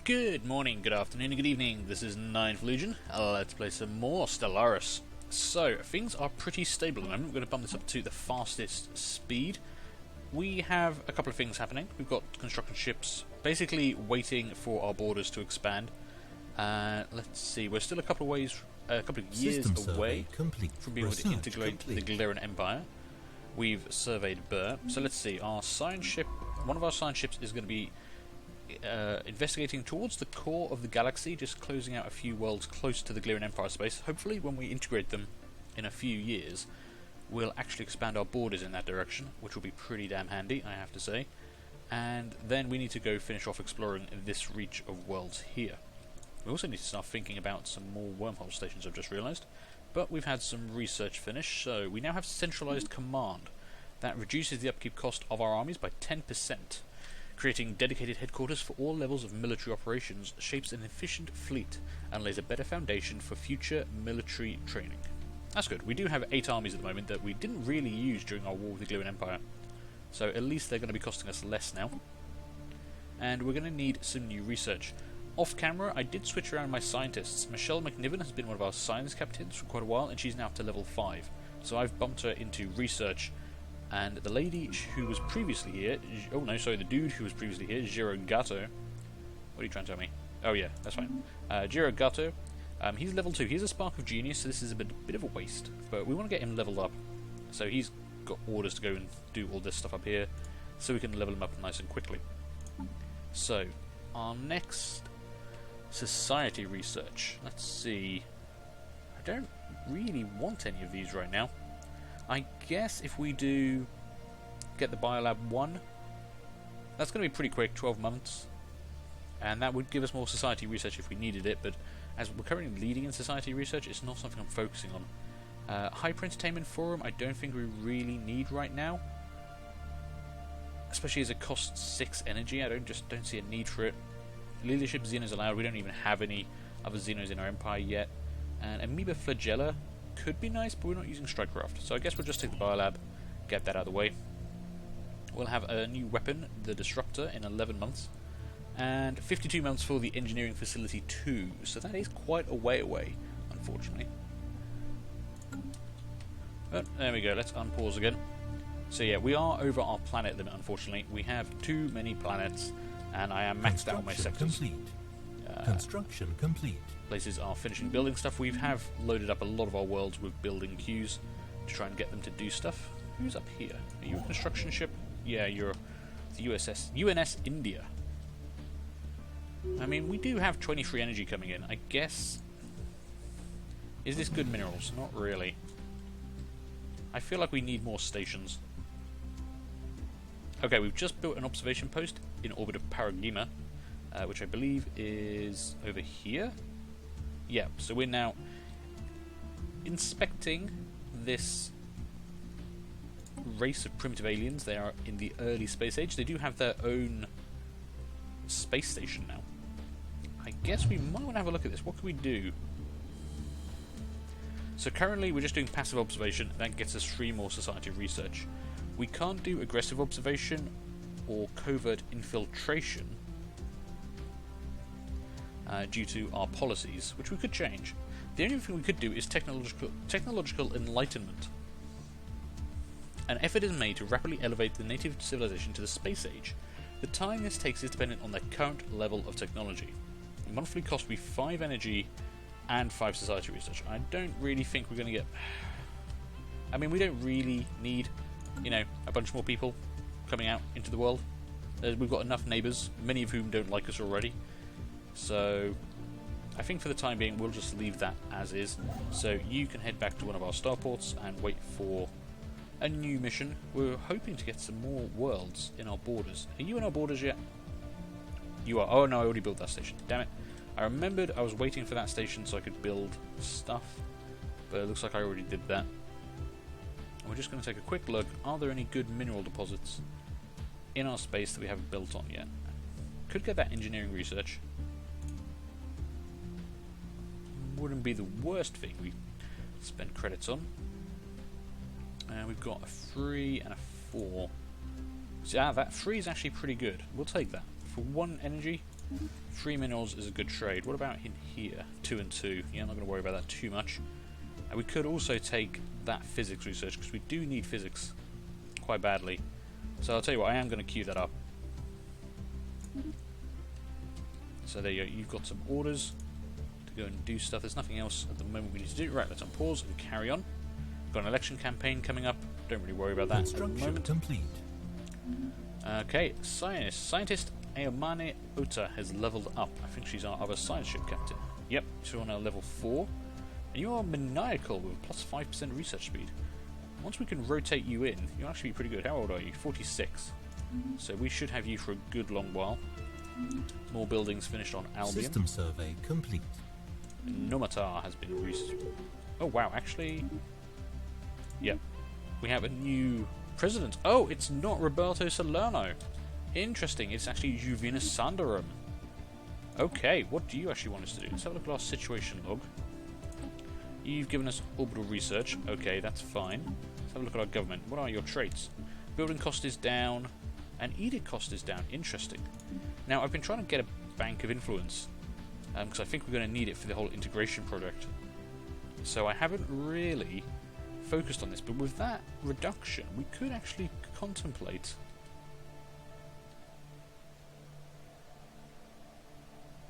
Good morning, good afternoon, and good evening. This is Ninth Legion. Let's play some more Stellaris. So, things are pretty stable at the moment. We're going to bump this up to the fastest speed. We have a couple of things happening. We've got construction ships basically waiting for our borders to expand. Let's see, we're still a couple of years away from being able to integrate the Galarian Empire. We've surveyed Burr. So let's see, our science ship, one of our science ships is going to be investigating towards the core of the galaxy, just closing out a few worlds close to the Galarian Empire space. Hopefully when we integrate them in a few years, we'll actually expand our borders in that direction, which will be pretty damn handy, I have to say. And then we need to go finish off exploring this reach of worlds here. We also need to start thinking about some more wormhole stations, I've just realised. But we've had some research finished, so we now have centralised command. That reduces the upkeep cost of our armies by 10%. Creating dedicated headquarters for all levels of military operations shapes an efficient fleet and lays a better foundation for future military training. That's good. We do have 8 armies at the moment that we didn't really use during our war with the Galarian Empire. So at least they're going to be costing us less now. And we're going to need some new research. Off camera, I did switch around my scientists. Michelle McNiven has been one of our science captains for quite a while, and she's now up to level 5. So I've bumped her into research. And the lady who was previously here, the dude who was previously here, Jiro Gato. What are you trying to tell me? Oh yeah, that's fine. Jiro Gato, he's level 2. He has a spark of genius, so this is a bit of a waste. But we want to get him leveled up. So he's got orders to go and do all this stuff up here, so we can level him up nice and quickly. So, our next society research. Let's see. I don't really want any of these right now. I guess if we do get the Biolab 1, that's going to be pretty quick, 12 months. And that would give us more society research if we needed it, but as we're currently leading in society research, it's not something I'm focusing on. Hyper Entertainment Forum, I don't think we really need right now. Especially as it costs 6 energy, I don't see a need for it. Leadership Xenos allowed, we don't even have any other Xenos in our empire yet. And Amoeba Flagella could be nice, but we're not using Strikecraft, so I guess we'll just take the Biolab, get that out of the way. We'll have a new weapon, the Disruptor, in 11 months, and 52 months for the Engineering Facility 2, so that is quite a way away, unfortunately. But there we go, let's unpause again. So yeah, we are over our planet limit, unfortunately. We have too many planets, and I am maxed out on my sectors. Construction complete. Places are finishing building stuff. We have loaded up a lot of our worlds with building queues to try and get them to do stuff. Who's up here? Are you a construction ship? Yeah, you're the UNS India. I mean, we do have 23 energy coming in. I guess... Is this good minerals? Not really. I feel like we need more stations. Okay, we've just built an observation post in orbit of Paragima, which I believe is over here. Yeah, so we're now inspecting this race of primitive aliens. They are in the early space age. They do have their own space station now. I guess we might want to have a look at this. What can we do? So currently we're just doing passive observation. That gets us 3 more society research. We can't do aggressive observation or covert infiltration due to our policies, which we could change. The only thing we could do is technological enlightenment. An effort is made to rapidly elevate the native civilization to the space age. The time this takes is dependent on their current level of technology. The monthly cost will be 5 energy and 5 society research. I don't really think we're going to get... I mean, we don't really need, a bunch more people coming out into the world. We've got enough neighbours, many of whom don't like us already. So, I think for the time being, we'll just leave that as is. So, you can head back to one of our starports and wait for a new mission. We're hoping to get some more worlds in our borders. Are you in our borders yet? You are. Oh no, I already built that station. Damn it. I remembered I was waiting for that station so I could build stuff. But it looks like I already did that. And we're just going to take a quick look. Are there any good mineral deposits in our space that we haven't built on yet? Could get that engineering research. Wouldn't be the worst thing we spend credits on. And we've got a 3 and a 4. So that 3 is actually pretty good. We'll take that. For 1 energy, 3 minerals is a good trade. What about in here? 2 and 2. Yeah, I'm not going to worry about that too much. And we could also take that physics research, because we do need physics quite badly. So I'll tell you what, I am going to queue that up. So there you go, you've got some orders to go and do stuff. There's nothing else at the moment we need to do. Right, let's unpause and carry on. Got an election campaign coming up. Don't really worry about that at the moment. Complete. Okay, scientist Ayomane Ota has leveled up. I think she's our other science ship captain. Yep, she's on our level 4. And you are maniacal with plus 5% research speed. Once we can rotate you in, you'll actually be pretty good. How old are you? 46. So we should have you for a good long while. More buildings finished on Albion. System survey complete. Nomatar has been Oh wow, actually... Yep. We have a new president. Oh, it's not Roberto Salerno. Interesting, it's actually Juvina Sandarum. Okay, what do you actually want us to do? Let's have a look at our situation log. You've given us orbital research. Okay, that's fine. Let's have a look at our government. What are your traits? Building cost is down, and edict cost is down. Interesting. Now, I've been trying to get a bank of influence, because I think we're going to need it for the whole integration project. So I haven't really focused on this, but with that reduction, we could actually contemplate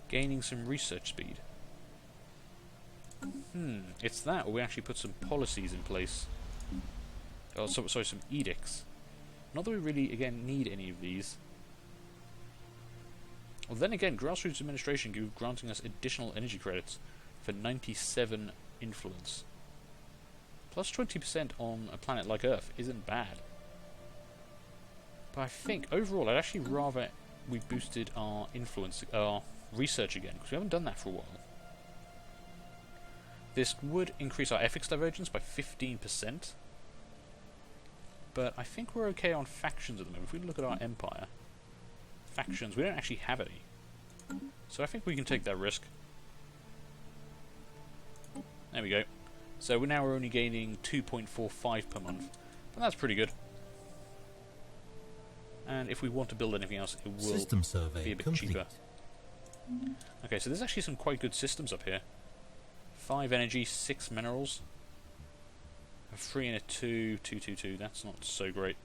gaining some research speed. It's that, or we actually put some policies in place. Oh, sorry, some edicts. Not that we really, again, need any of these. Well, then again, Grassroots Administration granting us additional energy credits for 97 influence. Plus 20% on a planet like Earth isn't bad. But I think, overall, I'd actually rather we boosted our influence, our research again, because we haven't done that for a while. This would increase our ethics divergence by 15%. But I think we're okay on factions at the moment. If we look at our empire, factions, we don't actually have any. So I think we can take that risk. There we go. So now we're only gaining 2.45 per month. But that's pretty good. And if we want to build anything else, it will System survey be a bit complete. cheaper. Okay, so there's actually some quite good systems up here. 5 energy, 6 minerals. A 3 and a 2, 2, 2, 2. That's not so great.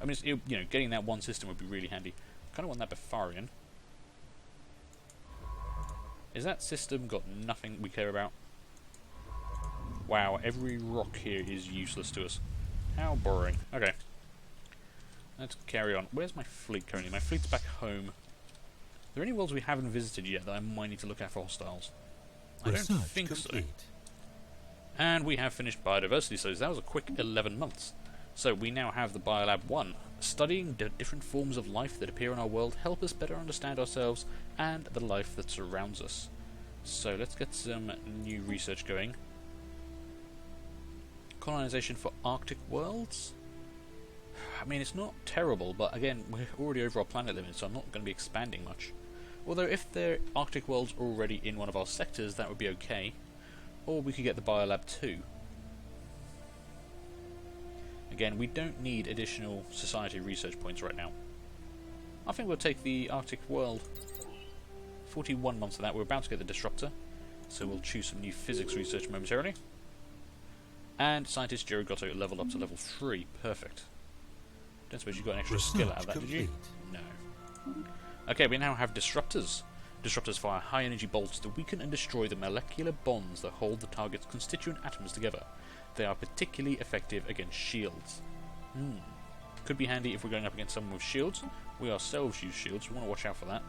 I mean, you know, getting that one system would be really handy. I kind of want that Befarian. Is that system got nothing we care about? Wow, every rock here is useless to us. How boring. Okay. Let's carry on. Where's my fleet currently? My fleet's back home. Are there any worlds we haven't visited yet that I might need to look at for hostiles? I don't think so. And we have finished biodiversity studies. That was a quick 11 months. So we now have the Biolab 1. Studying the different forms of life that appear in our world help us better understand ourselves and the life that surrounds us. So let's get some new research going. Colonization for Arctic worlds? I mean, it's not terrible, but again, we're already over our planet limit, so I'm not going to be expanding much. Although if the Arctic world's already in one of our sectors, that would be okay. Or we could get the Biolab 2. Again, we don't need additional society research points right now. I think we'll take the Arctic world. 41 months of that. We're about to get the Disruptor, so we'll choose some new physics research momentarily. And Scientist Jerry Gotto leveled up to level 3. Perfect. Don't suppose you got an extra skill out of that, did you? No. Okay, we now have Disruptors. Disruptors fire high-energy bolts that weaken and destroy the molecular bonds that hold the target's constituent atoms together. They are particularly effective against shields. Could be handy if we're going up against someone with shields. We ourselves use shields, we want to watch out for that.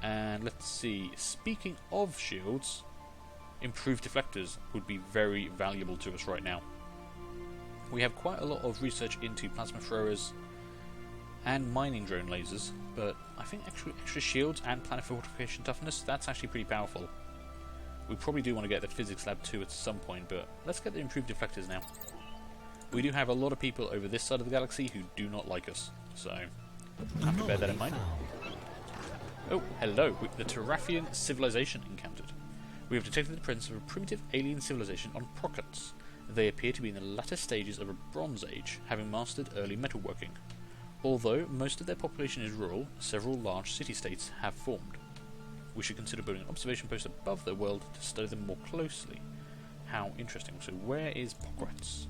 And let's see, speaking of shields, improved deflectors would be very valuable to us right now. We have quite a lot of research into plasma throwers and mining drone lasers, but I think extra shields and planet fortification toughness, that's actually pretty powerful. We probably do want to get the Physics Lab 2 at some point, but let's get the improved deflectors now. We do have a lot of people over this side of the galaxy who do not like us, so I have to bear that in mind. Oh, hello, the Terrafian civilization encountered. We have detected the presence of a primitive alien civilization on Procots. They appear to be in the latter stages of a Bronze Age, having mastered early metalworking. Although most of their population is rural, several large city-states have formed. We should consider building an observation post above their world to study them more closely. How interesting. So where is Pokrats?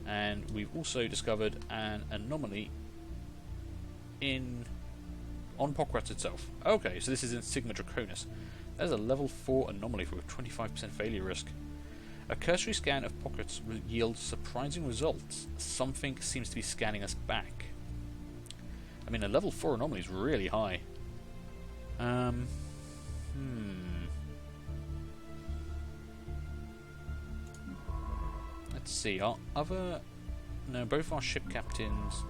And we've also discovered an anomaly on Pokrats itself. Okay, so this is in Sigma Draconis. There's a level 4 anomaly with 25% failure risk. A cursory scan of Pokrats will yield surprising results. Something seems to be scanning us back. I mean, a level 4 anomaly is really high. Let's see, both our ship captains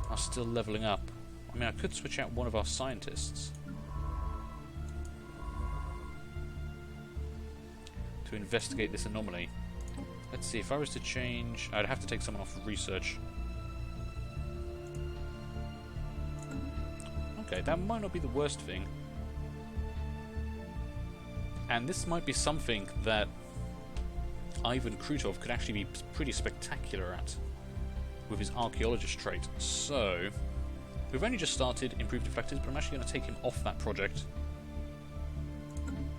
are still leveling up. I mean, I could switch out one of our scientists to investigate this anomaly. Let's see, if I was to change... I'd have to take someone off of research. Okay, that might not be the worst thing. And this might be something that Ivan Krutov could actually be pretty spectacular at with his archaeologist trait. So, we've only just started Improved Deflectors, but I'm actually going to take him off that project.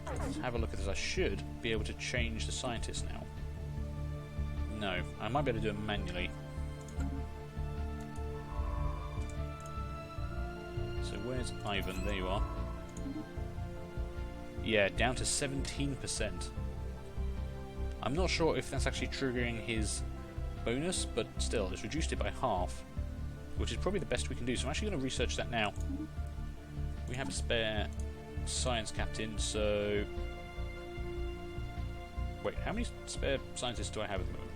Let's have a look at this. I should be able to change the scientist now. No, I might be able to do it manually. So where's Ivan? There you are. Yeah, down to 17%. I'm not sure if that's actually triggering his bonus, but still, it's reduced it by half, which is probably the best we can do. So I'm actually going to research that now. We have a spare science captain, so... Wait, how many spare scientists do I have at the moment?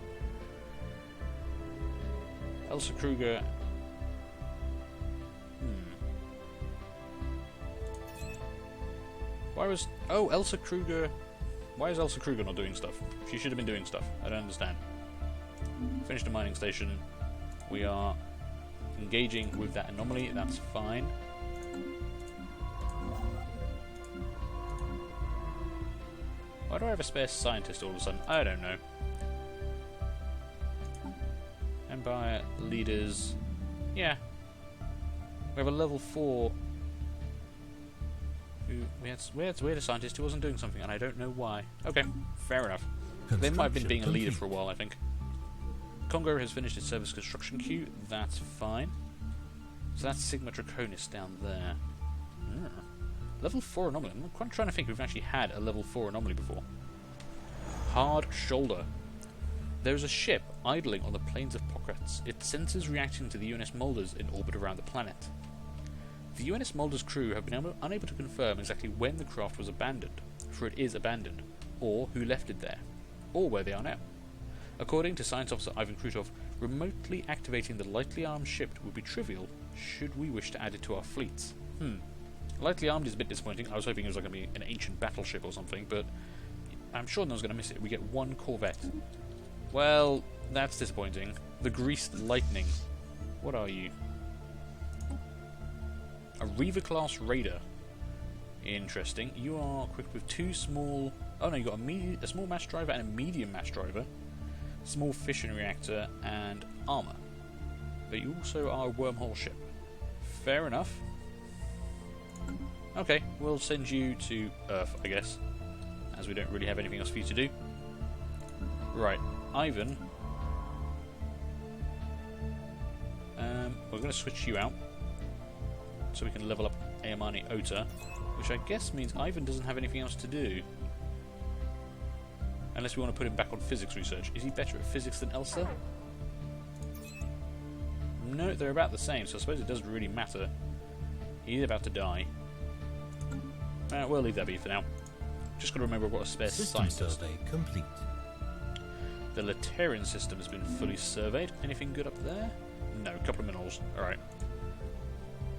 Elsa Kruger... Oh, Elsa Kruger... Why is Elsa Kruger not doing stuff? She should have been doing stuff. I don't understand. Finished the mining station. We are engaging with that anomaly. That's fine. Why do I have a spare scientist all of a sudden? I don't know. Empire leaders. Yeah. We have a level 4. We had a scientist who wasn't doing something, and I don't know why. Okay, fair enough. They might have been being a leader for a while, I think. Congo has finished its service construction queue. That's fine. So that's Sigma Draconis down there. Level 4 anomaly. I'm quite trying to think if we've actually had a level 4 anomaly before. Hard Shoulder. There's a ship idling on the plains of Pokrats. Its sensors reacting to the UNS Molders in orbit around the planet. The UNS Molders crew have been unable to confirm exactly when the craft was abandoned, for it is abandoned, or who left it there, or where they are now. According to Science Officer Ivan Krutov, remotely activating the lightly armed ship would be trivial should we wish to add it to our fleets. Lightly armed is a bit disappointing. I was hoping it was going to be an ancient battleship or something, but I'm sure no one's going to miss it. We get one corvette. Well, that's disappointing. The Greased Lightning. What are you? A Reaver-class raider. Interesting. You are equipped with two small... Oh no, you've got a small mass driver and a medium mass driver. Small fission reactor and armor. But you also are a wormhole ship. Fair enough. Okay, we'll send you to Earth, I guess. As we don't really have anything else for you to do. Right, Ivan. We're going to switch you out. So we can level up Ayamani Ota, which I guess means Ivan doesn't have anything else to do. Unless we want to put him back on physics research. Is he better at physics than Elsa? No, they're about the same, so I suppose it doesn't really matter. He's about to die. We'll leave that be for now. Just got to remember what a spare scientist. System survey complete. The Laterian system has been fully surveyed. Anything good up there? No, a couple of minerals. Alright.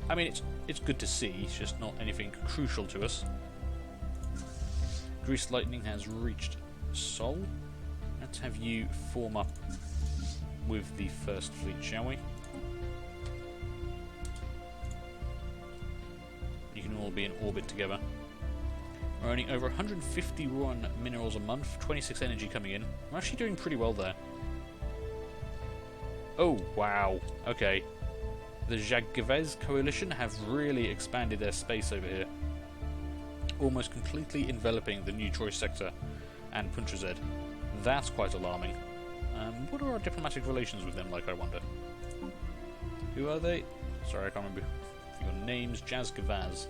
I mean, it's good to see, it's just not anything crucial to us. Greased Lightning has reached Sol. Let's have you form up with the first fleet, shall we? You can all be in orbit together. We're earning over 151 minerals a month, 26 energy coming in. We're actually doing pretty well there. Oh, wow. Okay. The Jaguez Coalition have really expanded their space over here. Almost completely enveloping the New Troy sector and Puntra Z. That's quite alarming. What are our diplomatic relations with them like, I wonder? Who are they? Sorry, I can't remember your names. Jazz Gavaz.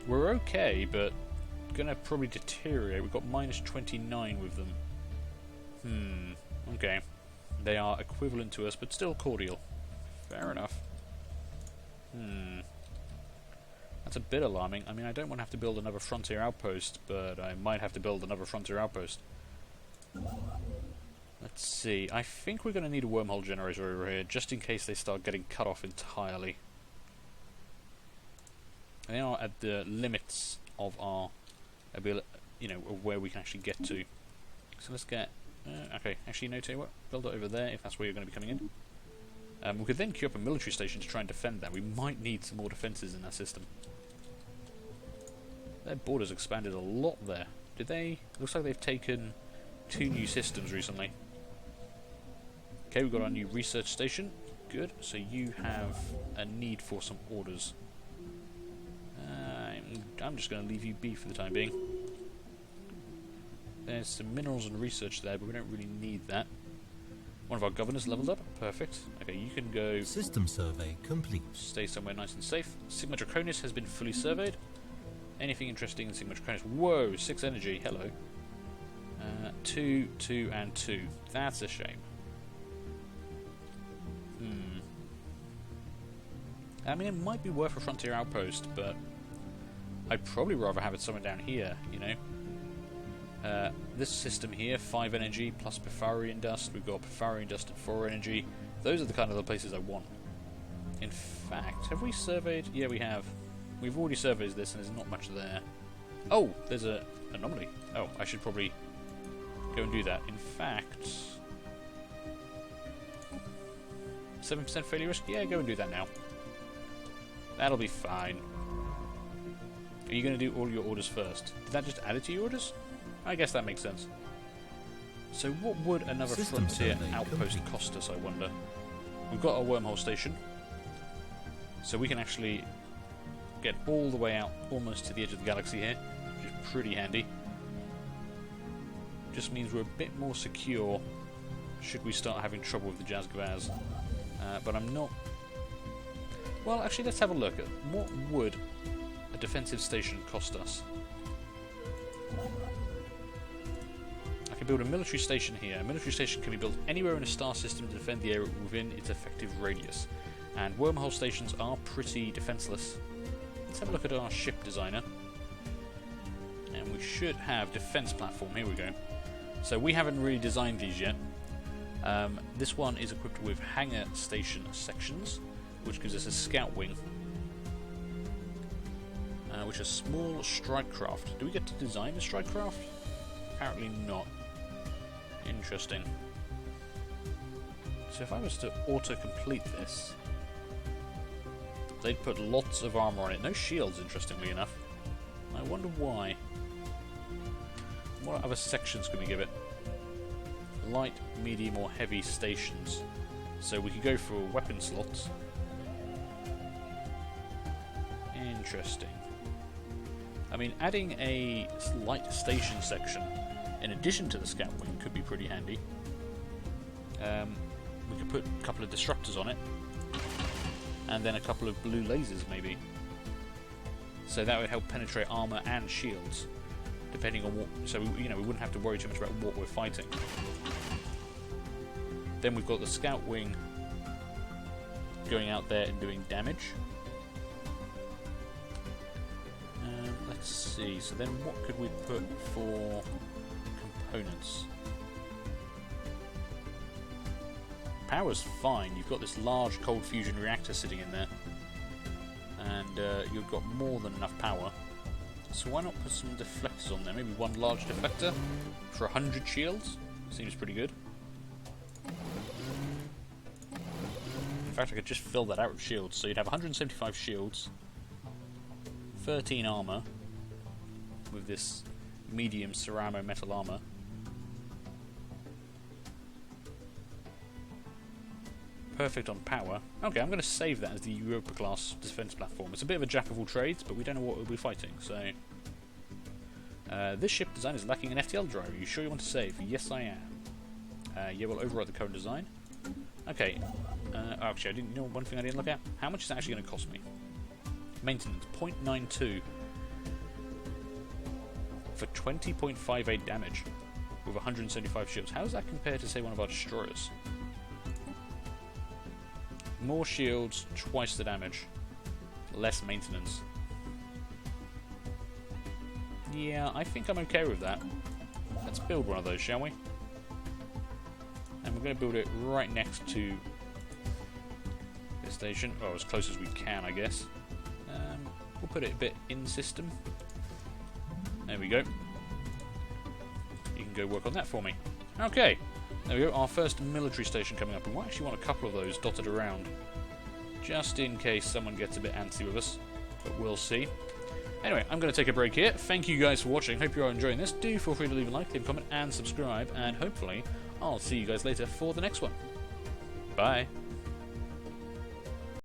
We're okay, but gonna probably deteriorate. We've got minus 29 with them. Okay. They are equivalent to us, but still cordial. Fair enough. That's a bit alarming. I mean, I don't want to have to build another frontier outpost, but I might have to build another frontier outpost. Let's see. I think we're going to need a wormhole generator over here, just in case they start getting cut off entirely. They are at the limits of our ability, of where we can actually get to. So let's get... okay, actually, no, tell you what, build it over there if that's where you're going to be coming in. We could then queue up a military station to try and defend that. We might need some more defences in that system. Their borders expanded a lot there. Did they? Looks like they've taken 2 new systems recently. Okay, we've got our new research station. Good. So you have a need for some orders. I'm just going to leave you be for the time being. There's some minerals and research there, but we don't really need that. One of our governors leveled up. Perfect. Okay, you can go... System survey complete. Stay somewhere nice and safe. Sigma Draconis has been fully surveyed. Anything interesting in Sigma Draconis? Whoa, 6 energy. Hello. 2, 2, and 2. That's a shame. I mean, it might be worth a frontier outpost, but I'd probably rather have it somewhere down here, This system here, 5 energy plus Pytharian dust. We've got Pytharian dust and 4 energy. Those are the kind of the places I want. In fact, have we surveyed? Yeah, we have. We've already surveyed this and there's not much there. Oh, there's an anomaly. Oh, I should probably go and do that. In fact, 7% failure risk? Yeah, go and do that now. That'll be fine. Are you going to do all your orders first? Did that just add it to your orders? I guess that makes sense. So what would another frontier outpost cost us, I wonder? We've got our wormhole station. So we can actually get all the way out almost to the edge of the galaxy here, which is pretty handy. Just means we're a bit more secure should we start having trouble with the Jazgavaz. But I'm not... Well, actually, let's have a look at what would a defensive station cost us. I can build a military station here. A military station can be built anywhere in a star system to defend the area within its effective radius. And wormhole stations are pretty defenseless. Let's have a look at our ship designer. And we should have defense platform. Here we go. So we haven't really designed these yet. This one is equipped with hangar station sections, which gives us a scout wing, which is small strike craft. Do we get to design a strike craft? Apparently not. Interesting. So if I was to auto-complete this, they'd put lots of armour on it. No shields, interestingly enough. I wonder why. What other sections could we give it? Light, medium or heavy stations. So we could go for weapon slots. Interesting. I mean, adding a light station section in addition to the scout wing could be pretty handy. We could put a couple of disruptors on it, and then a couple of blue lasers maybe. So that would help penetrate armor and shields, depending on what. So we wouldn't have to worry too much about what we're fighting. Then we've got the scout wing going out there and doing damage. Let's see. So then, what could we put for components? Power's fine. You've got this large cold fusion reactor sitting in there, and you've got more than enough power. So why not put some deflectors on there? Maybe one large deflector for 100 shields. Seems pretty good. In fact, I could just fill that out with shields. So you'd have 175 shields, 13 armor with this medium ceramo metal armor. perfect on power. Okay, I'm going to save that as the Europa-class defence platform. It's a bit of a jack of all trades, but we don't know what we'll be fighting, so... this ship design is lacking an FTL driver. Are you sure you want to save? Yes, I am. Yeah, we'll overwrite the current design. Okay. Actually, I didn't know one thing I didn't look at. How much is it actually going to cost me? Maintenance, 0.92. For 20.58 damage. With 175 shields. How does that compare to, say, one of our destroyers? More shields, twice the damage. Less maintenance. Yeah, I think I'm okay with that. Let's build one of those, shall we? And we're going to build it right next to this station. Oh, as close as we can, I guess. We'll put it a bit in system. There we go. You can go work on that for me. Okay, there we go. Our first military station coming up. And we actually want a couple of those dotted around. Just in case someone gets a bit antsy with us. But we'll see. Anyway, I'm going to take a break here. Thank you guys for watching. Hope you are enjoying this. Do feel free to leave a like, leave a comment, and subscribe. And hopefully, I'll see you guys later for the next one. Bye.